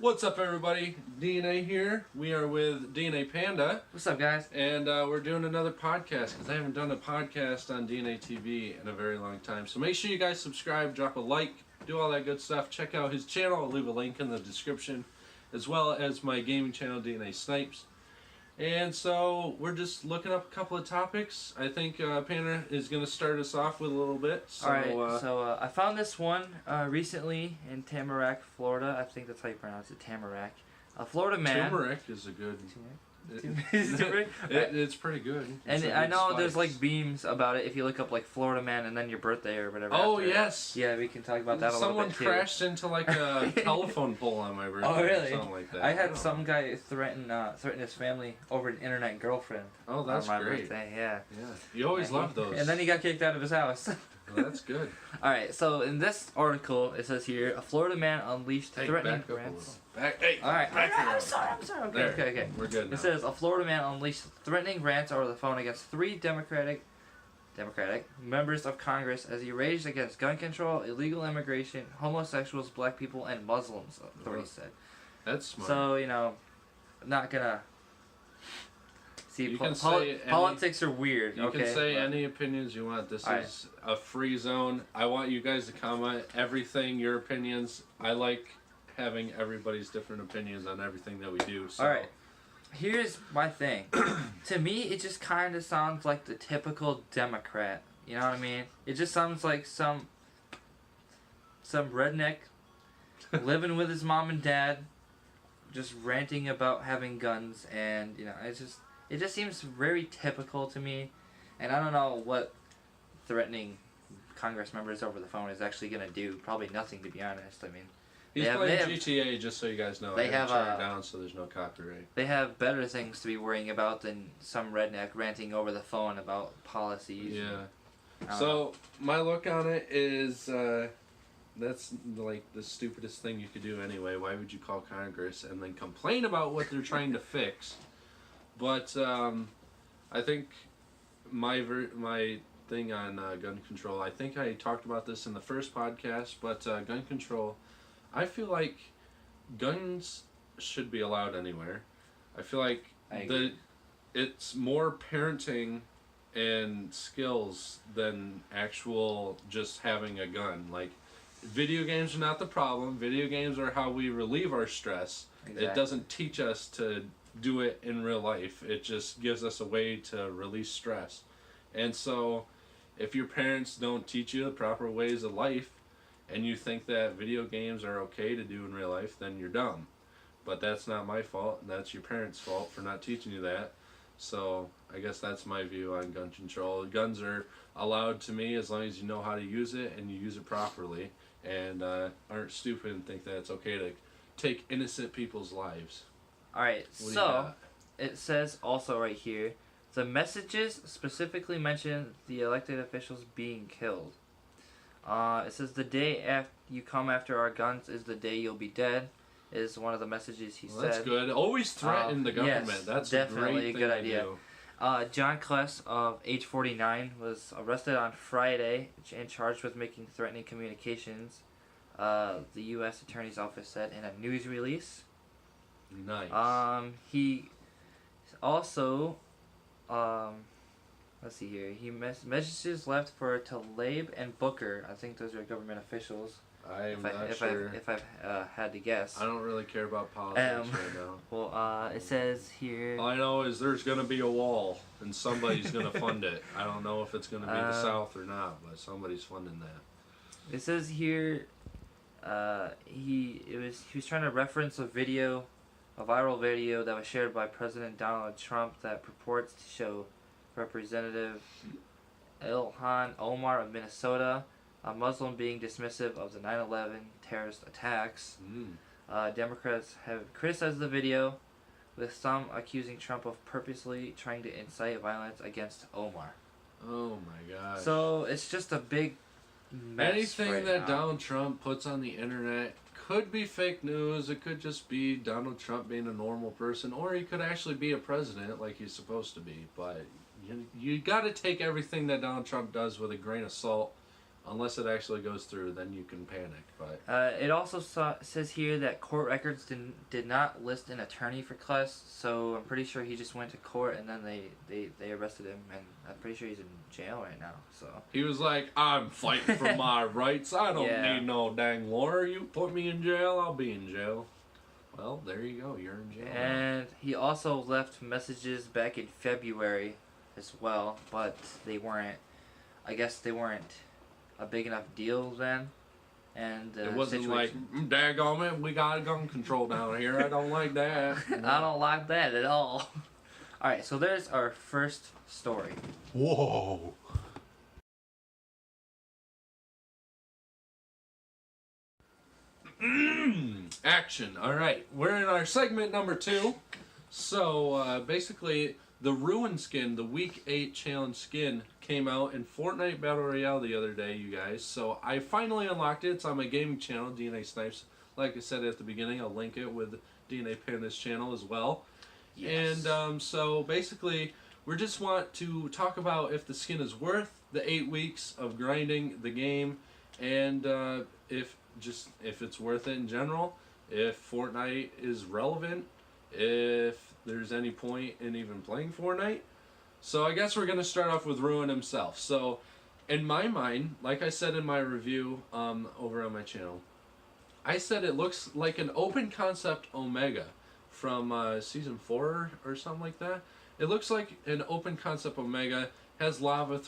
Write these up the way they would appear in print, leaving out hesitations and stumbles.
What's up, everybody? DNA here. We are with DNA Panda. What's up, guys? And we're doing another podcast because I haven't done a podcast on DNA TV in a very long time. So make sure you guys subscribe, drop a like, do all that good stuff. Check out his channel. I'll leave a link in the description, as well as my gaming channel, DnA Snipez. And so we're just looking up a couple of topics. I think Panda is going to start us off with a little bit. So, Alright, so I found this one recently in Tamarack, Florida. I think that's how you pronounce it, Tamarack. A Florida man. Tamarack is a good... It's pretty good. And I know there's like beams about it if you look up like Florida man and then your birthday or whatever. Oh, yes. Yeah, we can talk about that a little bit too. Someone crashed into like a telephone pole on my birthday. Oh, really? Or something like that. I had some guy threaten his family over an internet girlfriend. Oh, that's on my great. Birthday. Yeah. You always love those. And then he got kicked out of his house. Well, that's good. Alright, so in this article, it says here, a Florida man unleashed threatening rants. Alright, I'm sorry. Okay. We're good now. It says, a Florida man unleashed threatening rants over the phone against 3 Democratic members of Congress as he raged against gun control, illegal immigration, homosexuals, black people, and Muslims, authorities said. That's smart. So, you know, not gonna... See, politics are weird. You can say any opinions you want. This is a free zone. I want you guys to comment everything, your opinions. I like having everybody's different opinions on everything that we do. So. Alright, here's my thing. To me, it just kind of sounds like the typical Democrat. You know what I mean? It just sounds like some redneck living with his mom and dad, just ranting about having guns, and you know, it just seems very typical to me, and I don't know what threatening Congress members over the phone is actually going to do. Probably nothing, to be honest. I mean, he's playing GTA, just so you guys know. They have turned it down so there's no copyright. They have better things to be worrying about than some redneck ranting over the phone about policies. Yeah. So my look on it is that's like the stupidest thing you could do anyway. Why would you call Congress and then complain about what they're trying to fix? But I think my thing on gun control, I think I talked about this in the first podcast, but gun control, I feel like guns should be allowed anywhere. I feel like it's more parenting and skills than actual just having a gun. Like, video games are not the problem. Video games are how we relieve our stress. Exactly. It doesn't teach us to do it in real life. It just gives us a way to release stress. And so if your parents don't teach you the proper ways of life and you think that video games are okay to do in real life, then you're dumb. But that's not my fault, and that's your parents' fault for not teaching you that. So I guess that's my view on gun control. Guns are allowed to me as long as you know how to use it and you use it properly, and aren't stupid and think that it's okay to take innocent people's lives. Alright, so it says also right here, the messages specifically mention the elected officials being killed. It says the day after you come after our guns is the day you'll be dead, is one of the messages he said. That's good. Always threaten the government. Yes, that's definitely a good idea. John Kless, of age 49, was arrested on Friday and charged with making threatening communications, the U.S. Attorney's Office said in a news release. Nice. He also, let's see here. He messages left for Tlaib and Booker. I think those are government officials. I'm not sure. If I've had to guess. I don't really care about politics right now. Well, it says here. All I know is there's going to be a wall, and somebody's going to fund it. I don't know if it's going to be the South or not, but somebody's funding that. It says here, he was trying to reference a viral video that was shared by President Donald Trump that purports to show Representative Ilhan Omar of Minnesota, a Muslim, being dismissive of the 9/11 terrorist attacks. Democrats have criticized the video, with some accusing Trump of purposely trying to incite violence against Omar. Oh my gosh. So it's just a big mess. Anything that Donald Trump puts on the internet could be fake news. It could just be Donald Trump being a normal person, or he could actually be a president like he's supposed to be. But you got to take everything that Donald Trump does with a grain of salt. Unless it actually goes through, then you can panic. But It also says here that court records did not list an attorney for Kless, so I'm pretty sure he just went to court and then they arrested him, and I'm pretty sure he's in jail right now. So he was like, "I'm fighting for my rights. I don't Yeah. need no dang lawyer. You put me in jail, I'll be in jail." Well, there you go. You're in jail. And he also left messages back in February as well, but they weren't. I guess they weren't a big enough deal then. And it wasn't situation... like, daggone it, we got gun control down here. I don't like that. I don't like that at all. Alright, so there's our first story. Whoa. Action. Alright, we're in our segment number 2. So, basically, the Ruin skin, the Week 8 challenge skin, came out in Fortnite Battle Royale the other day, you guys. So, I finally unlocked it. It's on my gaming channel, DnA Snipez. Like I said at the beginning, I'll link it with DnA Panda's channel as well. Yes. And, so, basically, we just want to talk about if the skin is worth the 8 weeks of grinding the game, and if it's worth it in general, if Fortnite is relevant, if there's any point in even playing Fortnite. So I guess we're going to start off with Ruin himself. So in my mind, like I said in my review over on my channel, I said it looks like an open concept Omega from season 4 or something like that. It looks like an open concept Omega, has lava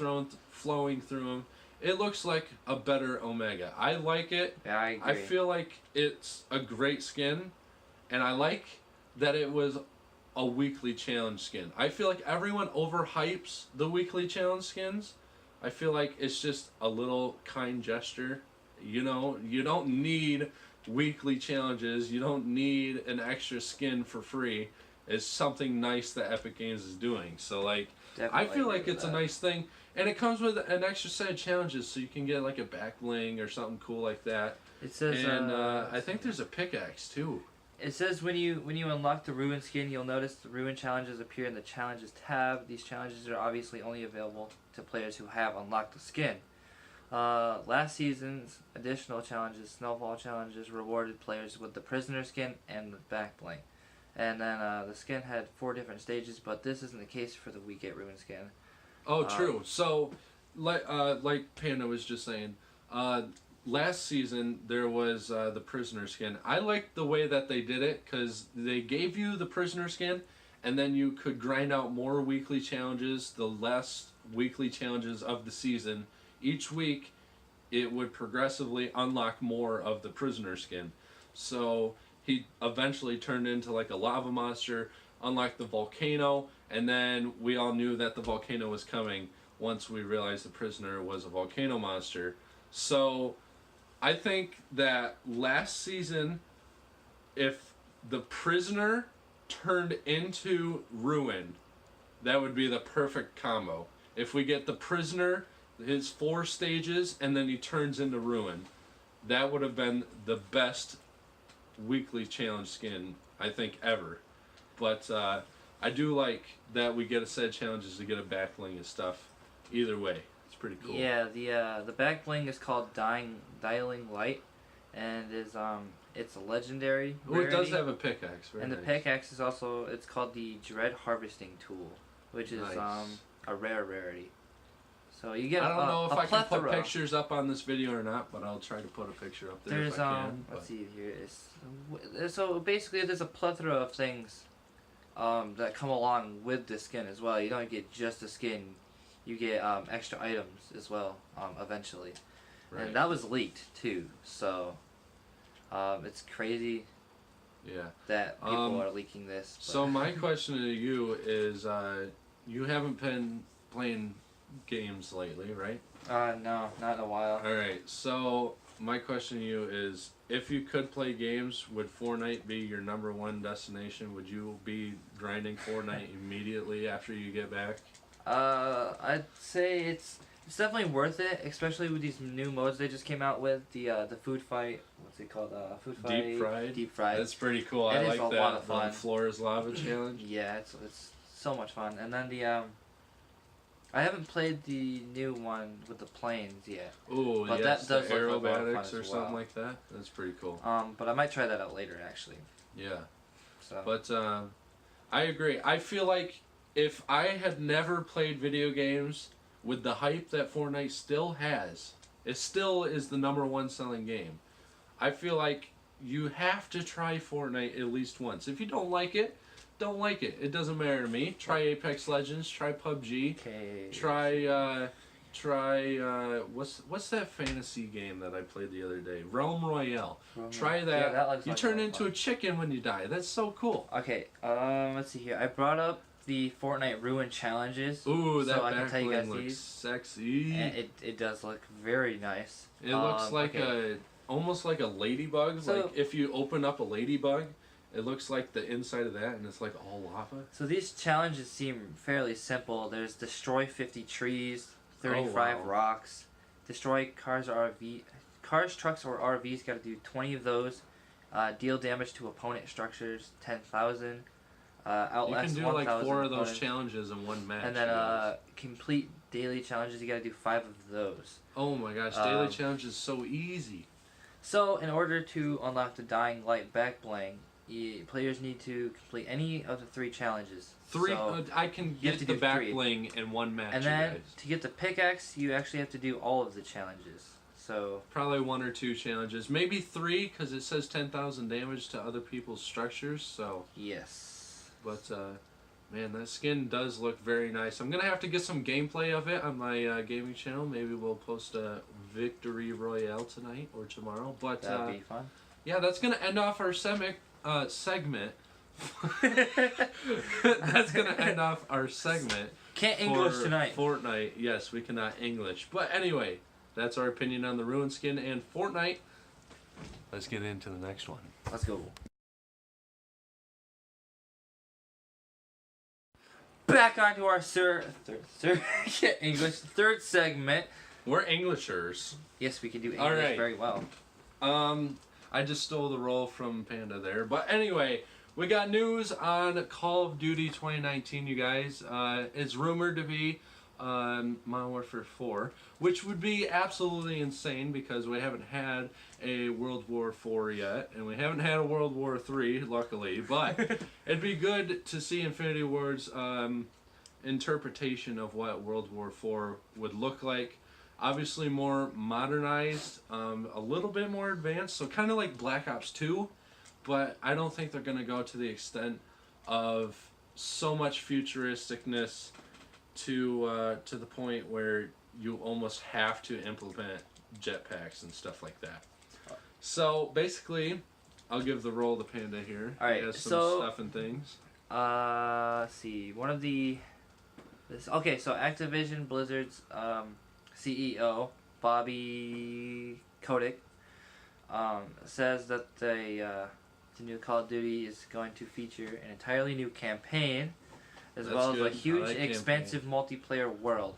flowing through him. It looks like a better Omega. I like it. Yeah, I agree. I feel like it's a great skin, and I like that it was a weekly challenge skin. I feel like everyone overhypes the weekly challenge skins. I feel like it's just a little kind gesture. You know, you don't need weekly challenges. You don't need an extra skin for free. It's something nice that Epic Games is doing. So, like, Definitely I feel like agree it's with a that. nice thing. And it comes with an extra set of challenges, so you can get, like, a back bling or something cool like that. It says, And I think there's a pickaxe, too. It says when you unlock the Ruin skin, you'll notice the Ruin challenges appear in the Challenges tab. These challenges are obviously only available to players who have unlocked the skin. Last season's additional challenges, Snowball challenges, rewarded players with the Prisoner skin and the back bling. And then the skin had 4 different stages, but this isn't the case for the Week 8 Ruin skin. Oh, true. So, like Panda was just saying, last season there was the Prisoner skin. I liked the way that they did it because they gave you the Prisoner skin, and then you could grind out more weekly challenges, the less weekly challenges of the season. Each week, it would progressively unlock more of the Prisoner skin. So he eventually turned into like a lava monster, unlocked the volcano, and then we all knew that the volcano was coming once we realized the Prisoner was a volcano monster. So I think that last season, if the Prisoner turned into Ruin, that would be the perfect combo. If we get the Prisoner, his 4 stages, and then he turns into Ruin, that would have been the best weekly challenge skin, I think, ever. But I do like that we get a set of challenges to get a back bling and stuff. Either way, it's pretty cool. Yeah, the back bling is called Dialing Light, and it's a legendary Oh, it does rarity. have a pickaxe. Very And the nice. pickaxe is also, it's called the Dread Harvesting Tool, which is Nice. a rare rarity. So you get I don't know if a I can plethora. put pictures up on this video or not, but I'll try to put a picture up there There's if I can. let's see here. So basically, there's a plethora of things that come along with the skin as well. You don't get just the skin; you get extra items as well eventually. Right. And that was leaked too, so it's crazy Yeah. that people are leaking this. But. So my question to you is, you haven't been playing games lately, right? No, not in a while. All right. So my question to you is, if you could play games, would Fortnite be your #1 destination? Would you be grinding Fortnite immediately after you get back? I'd say it's definitely worth it, especially with these new modes they just came out with. The food fight, what's it called? Food fight. Deep fried. Deep fried. That's pretty cool. It I is like a that. lot of fun. The floor is lava challenge. Yeah, it's so much fun. And then I haven't played the new one with the planes yet. Oh, But yes, that does the look like a lot of fun aerobatics as or something well. like that. That's pretty cool. But I might try that out later, actually. Yeah. So. But I agree. I feel like if I had never played video games with the hype that Fortnite still has, it still is the #1 selling game. I feel like you have to try Fortnite at least once. If you don't like it, don't like it. It doesn't matter to me. Try Apex Legends. Try PUBG. Okay. Try what's that fantasy game that I played the other day? Realm Royale. Try that. Yeah, that looks you like turn a lot of into fun. a chicken when you die. That's so cool. Okay. Let's see here. I brought up the Fortnite Ruin challenges. Ooh, that so I can tell you guys looks these. sexy. And it does look very nice. It looks like almost like a ladybug. So, like if you open up a ladybug, it looks like the inside of that, and it's like all lava. So these challenges seem fairly simple. There's destroy 50 trees, 35 rocks, destroy cars, trucks, or RVs. Got to do 20 of those. Deal damage to opponent structures, 10,000. Outlast you can do 1,000 like 4 of those opponents. challenges in one match. And then complete daily challenges. You got to do 5 of those. Oh my gosh, daily challenge is so easy. So in order to unlock the Dying Light back bling, players need to complete any of the 3 challenges. 3. So I can you have get to the do back 3. bling in one match. And then guys. to get the pickaxe, you actually have to do all of the challenges. So Probably 1 or 2 challenges, maybe 3, because it says 10,000 damage to other people's structures. So yes. But man, that skin does look very nice. I'm gonna have to get some gameplay of it on my gaming channel. Maybe we'll post a victory royale tonight or tomorrow. But That'd be fun. Yeah, that's gonna end off our segment. That's gonna end off our segment. Can't English for tonight. Fortnite. Yes, we cannot English. But anyway, that's our opinion on the Ruin skin and Fortnite. Let's get into the next one. Let's go. Back onto our English third segment. We're Englishers. Yes, we can do English All right. very well. I just stole the role from Panda there. But anyway, we got news on Call of Duty 2019, you guys. It's rumored to be Modern Warfare 4, which would be absolutely insane because we haven't had a World War 4 yet, and we haven't had a World War 3, luckily. But it'd be good to see Infinity Ward's interpretation of what World War 4 would look like. Obviously more modernized, a little bit more advanced, so kind of like Black Ops 2, but I don't think they're going to go to the extent of so much futuristicness to the point where you almost have to implement jetpacks and stuff like that. So basically, I'll give the role to Panda here. All right, He has some so stuff and things. Let's see. Okay, so Activision Blizzard's CEO Bobby Kotick says that the new Call of Duty is going to feature an entirely new campaign, as That's well as good. a huge, I like expansive multiplayer world.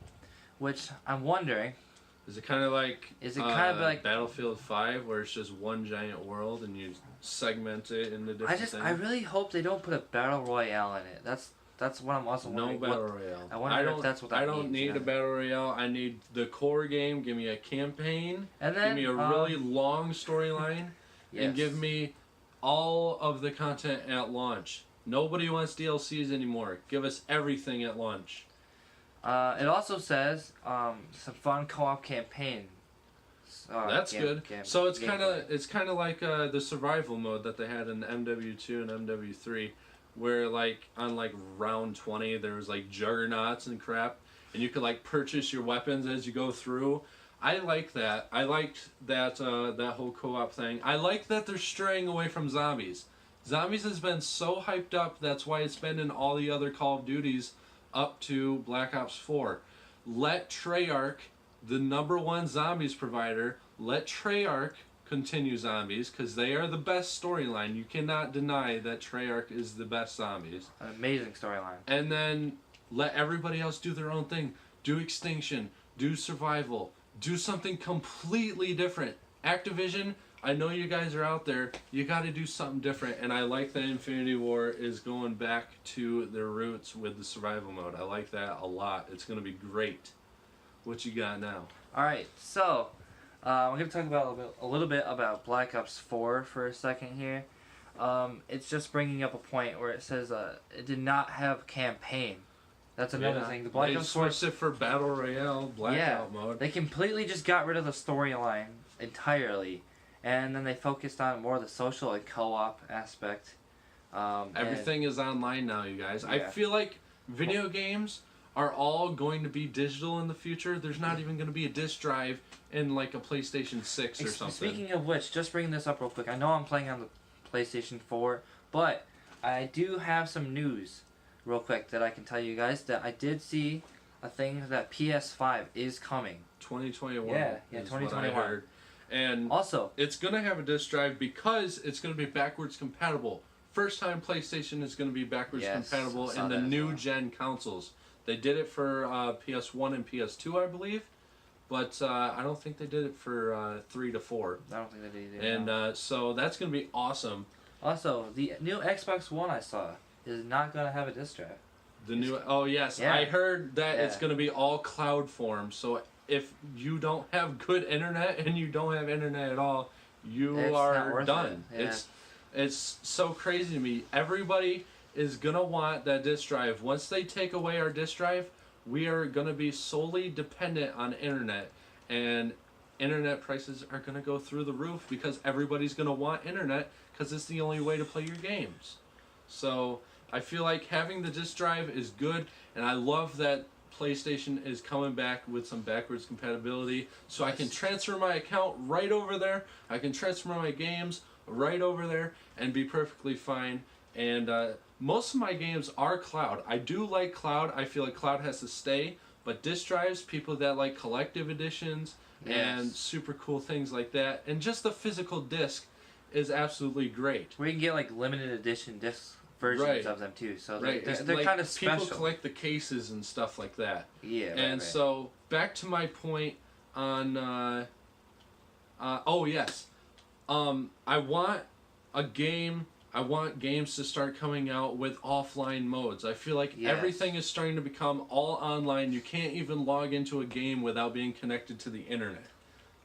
Which I'm wondering, Is it kind of like like Battlefield 5, where it's just one giant world and you segment it into different things? I really hope they don't put a battle royale in it. That's what I'm also wondering. No battle royale. I wonder if that's what that I don't means, need you know? a battle royale. I need the core game. Give me a campaign. And then give me a really long storyline, yes. and give me all of the content at launch. Nobody wants DLCs anymore. Give us everything at launch. It also says some fun co-op campaign. That's good. So it's kind of like the survival mode that they had in MW2 and MW3, where like on like round 20 there was like juggernauts and crap, and you could like purchase your weapons as you go through. I like that. I liked that that whole co-op thing. I like that they're straying away from zombies. Zombies has been so hyped up. That's why it's been in all the other Call of Duties up to Black Ops 4. Let Treyarch, the #1 zombies provider, let Treyarch continue zombies, because they are the best storyline. You cannot deny that Treyarch is the best zombies. An amazing storyline. And then let everybody else do their own thing. Do Extinction, do Survival, do something completely different. Activision, I know you guys are out there. You got to do something different, and I like that Infinity War is going back to their roots with the survival mode. I like that a lot. It's going to be great. What you got now? All right, so I'm going to talk about a little bit about Black Ops 4 for a second here. It's just bringing up a point where it says it did not have campaign. That's another thing. The Black Ops 4 switched it for Battle Royale Blackout mode. They completely just got rid of the storyline entirely, and then they focused on more of the social and co-op aspect. Everything is online now, you guys. Yeah. I feel like video games are all going to be digital in the future. There's not even going to be a disc drive in like a PlayStation 6 or something. Speaking of which, just bringing this up real quick. I know I'm playing on the PlayStation 4, but I do have some news real quick that I can tell you guys that I did see a thing that PS5 is coming. 2021. Yeah, 2021. And also, it's going to have a disc drive because it's going to be backwards compatible. First time PlayStation is going to be backwards compatible in the new gen consoles. They did it for PS1 and PS2, I believe, but I don't think they did it for 3 to 4. I don't think they did either. And so that's going to be awesome. Also, the new Xbox One I saw is not going to have a disc drive. The new, I heard that it's going to be all cloud form. So if you don't have good internet and you don't have internet at all, you are done. Yeah. It's so crazy to me. Everybody is gonna want that disc drive. Once they take away our disc drive, we are gonna be solely dependent on internet, and internet prices are gonna go through the roof because everybody's gonna want internet because it's the only way to play your games. So I feel like having the disc drive is good, and I love that PlayStation is coming back with some backwards compatibility, so I can transfer my account right over there. I can transfer my games right over there and be perfectly fine. And most of my games are cloud. I do like cloud. I feel like cloud has to stay. But disc drives, people that like collective editions and super cool things like that, and just the physical disc is absolutely great. We can get like limited edition disc versions of them too. So they're like, kind of special. People collect the cases and stuff like that. Yeah. And so back to my point on. I want a game. I want games to start coming out with offline modes. I feel like everything is starting to become all online. You can't even log into a game without being connected to the internet.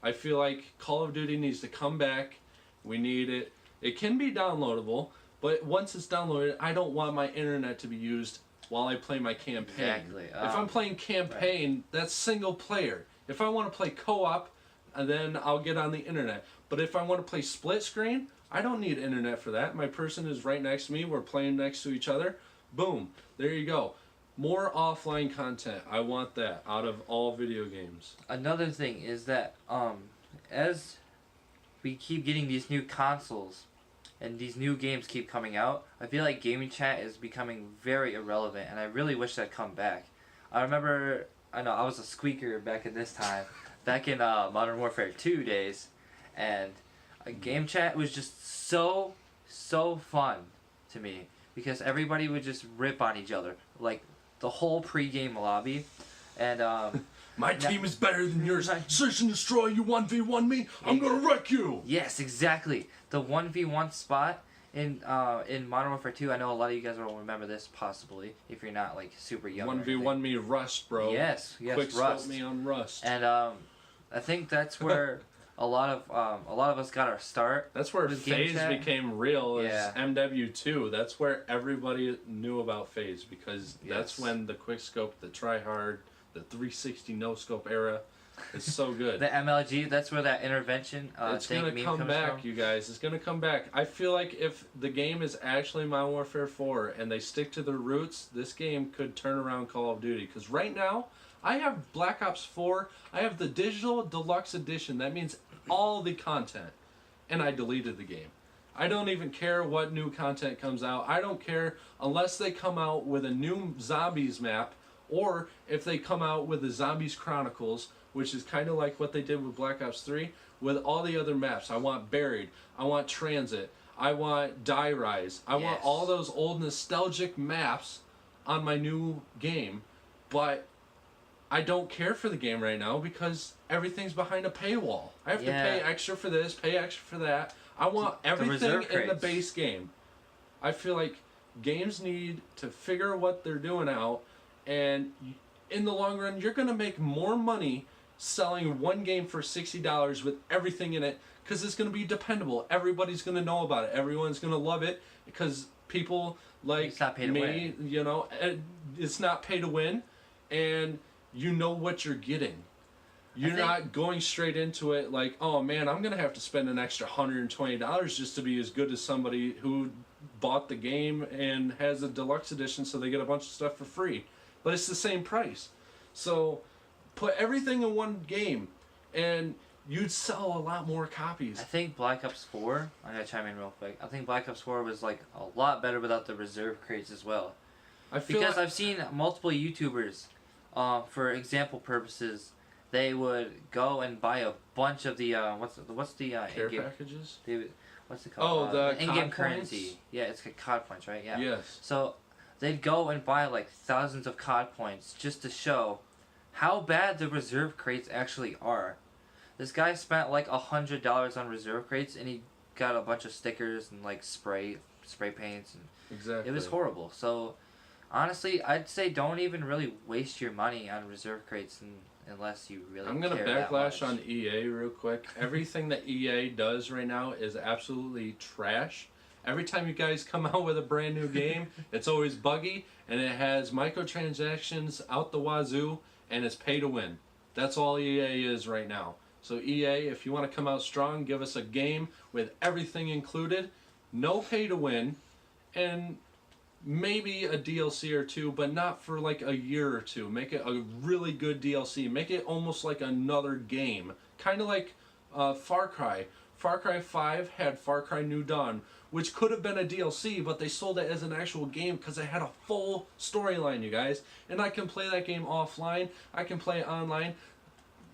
I feel like Call of Duty needs to come back. We need it. It can be downloadable, but once it's downloaded, I don't want my internet to be used while I play my campaign. Exactly. If I'm playing campaign, that's single player. If I want to play co-op, then I'll get on the internet. But if I want to play split screen, I don't need internet for that. My person is right next to me. We're playing next to each other. Boom. There you go. More offline content. I want that out of all video games. Another thing is that as we keep getting these new consoles and these new games keep coming out, I feel like gaming chat is becoming very irrelevant, and I really wish that'd come back. I know I was a squeaker back in this time, back in Modern Warfare 2 days, and game chat was just so fun to me because everybody would just rip on each other, like the whole pre-game lobby, and my team is better than yours. Search and destroy. You 1v1 me. I'm gonna wreck you. Yes, exactly. The 1v1 spot in Modern Warfare 2. I know a lot of you guys will remember this possibly if you're not like super young. 1v1 me, Rust, bro. Yes, Quick Rust. me on Rust. And I think that's where a lot of us got our start. That's where FaZe became real. Is MW2. That's where everybody knew about FaZe because that's when the quick scope, the try hard, the 360 no scope era is so good. The MLG. That's where that intervention. It's gonna come back, you guys. It's gonna come back. I feel like if the game is actually Modern Warfare 4 and they stick to their roots, this game could turn around Call of Duty. Because right now, I have Black Ops 4. I have the digital deluxe edition. That means all the content, and I deleted the game. I don't even care what new content comes out. I don't care unless they come out with a new Zombies map, or if they come out with the Zombies Chronicles, which is kind of like what they did with Black Ops 3, with all the other maps. I want Buried. I want Transit. I want Die Rise. I want all those old nostalgic maps on my new game, but I don't care for the game right now because everything's behind a paywall. I have to pay extra for this, pay extra for that. I want everything in the base game. I feel like games need to figure what they're doing out, and in the long run, you're going to make more money selling one game for $60 with everything in it because it's going to be dependable. Everybody's going to know about it. Everyone's going to love it because people like me, you know, it's not pay to win, and you know what you're getting. You're not going straight into it like, oh man, I'm going to have to spend an extra $120 just to be as good as somebody who bought the game and has a deluxe edition so they get a bunch of stuff for free. But it's the same price. So put everything in one game and you'd sell a lot more copies. I think Black Ops 4, I gotta chime in real quick. I think Black Ops 4 was like a lot better without the reserve crates as well. Because I've seen multiple YouTubers, for example purposes, they would go and buy a bunch of the what's the care packages? What's it called? Oh, the in-game COD currency. Points? Yeah, it's COD points, right? Yeah. Yes. So they'd go and buy like thousands of COD points just to show how bad the reserve crates actually are. This guy spent like $100 on reserve crates and he got a bunch of stickers and like spray paints and exactly. It was horrible. So honestly, I'd say don't even really waste your money on reserve crates unless you really I'm going to care backlash on EA real quick. Everything that EA does right now is absolutely trash. Every time you guys come out with a brand new game, it's always buggy, and it has microtransactions out the wazoo, and it's pay to win. That's all EA is right now. So EA, if you want to come out strong, give us a game with everything included, no pay to win, and maybe a DLC or two, but not for like a year or two. Make it a really good DLC. Make it almost like another game. Kind of like Far Cry. Far Cry 5 had Far Cry New Dawn, which could have been a DLC, but they sold it as an actual game because it had a full storyline, you guys. And I can play that game offline. I can play it online.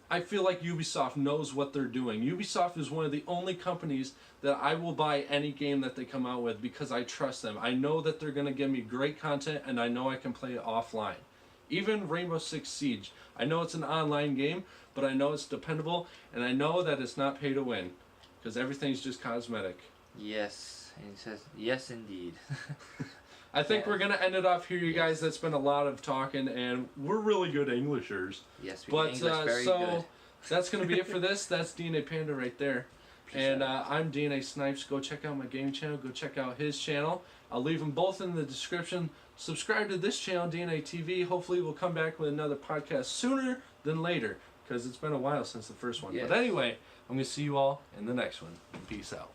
I feel like Ubisoft knows what they're doing. Ubisoft is one of the only companies that I will buy any game that they come out with because I trust them. I know that they're going to give me great content, and I know I can play it offline. Even Rainbow Six Siege. I know it's an online game, but I know it's dependable, and I know that it's not pay to win because everything's just cosmetic. Yes. And he says, yes, indeed. I think we're going to end it off here, you guys. That's been a lot of talking, and we're really good Englishers. Yes, we English very good. That's going to be it for this. That's DnA Panda right there. And I'm DnA Snipez. Go check out my game channel. Go check out his channel. I'll leave them both in the description. Subscribe to this channel, DnA TV. Hopefully we'll come back with another podcast sooner than later because it's been a while since the first one. Yes. But anyway, I'm going to see you all in the next one. Peace out.